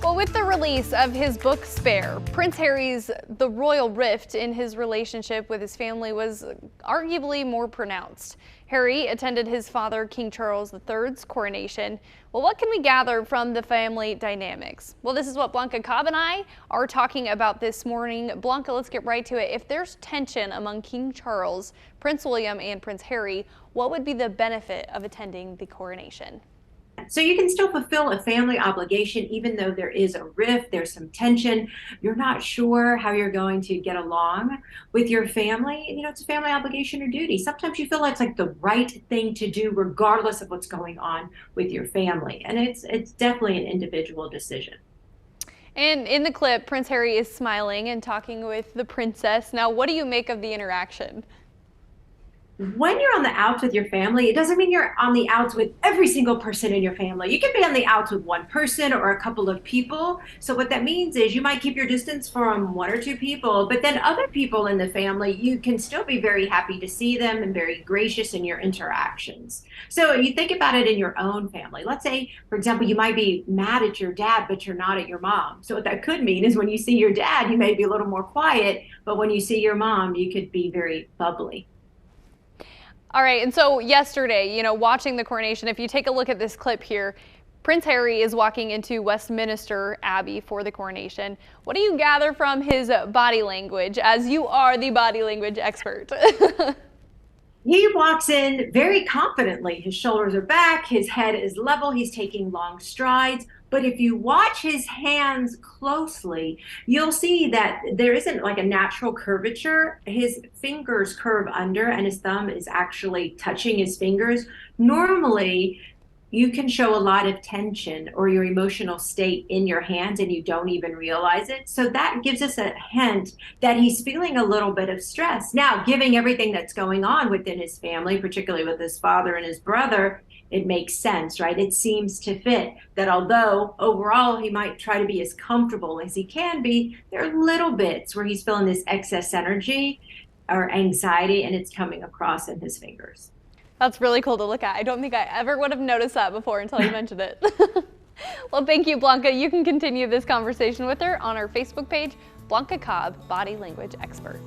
Well, with the release of his book Spare, Prince Harry's The Royal Rift in his relationship with his family was arguably more pronounced. Harry attended his father, King Charles III's coronation. Well, what can we gather from the family dynamics? Well, this is what Blanca Cobb and I are talking about this morning. Blanca, let's get right to it. If there's tension among King Charles, Prince William, and Prince Harry, what would be the benefit of attending the coronation? So you can still fulfill a family obligation, even though there is a rift, there's some tension. You're not sure how you're going to get along with your family. It's a family obligation or duty. Sometimes you feel like it's like the right thing to do, regardless of what's going on with your family. And it's definitely an individual decision. And in the clip, Prince Harry is smiling and talking with the princess. Now, what do you make of the interaction? When you're on the outs with your family, it doesn't mean you're on the outs with every single person in your family. You can be on the outs with one person or a couple of people. So what that means is you might keep your distance from one or two people, but then other people in the family, you can still be very happy to see them and very gracious in your interactions. So you think about it in your own family. Let's say, for example, you might be mad at your dad, but you're not at your mom. So what that could mean is when you see your dad, you may be a little more quiet, but when you see your mom, you could be very bubbly. All right, and so yesterday, watching the coronation, if you take a look at this clip here, Prince Harry is walking into Westminster Abbey for the coronation. What do you gather from his body language, as you are the body language expert? He walks in very confidently. His shoulders are back, his head is level, he's taking long strides. But if you watch his hands closely, you'll see that there isn't like a natural curvature. His fingers curve under and his thumb is actually touching his fingers. Normally, you can show a lot of tension or your emotional state in your hands and you don't even realize it. So that gives us a hint that he's feeling a little bit of stress. Now, given everything that's going on within his family, particularly with his father and his brother, it makes sense, right? It seems to fit that although overall he might try to be as comfortable as he can be, there are little bits where he's feeling this excess energy or anxiety and it's coming across in his fingers. That's really cool to look at. I don't think I ever would have noticed that before until you mentioned it. Well, thank you, Blanca. You can continue this conversation with her on our Facebook page, Blanca Cobb, Body Language Expert.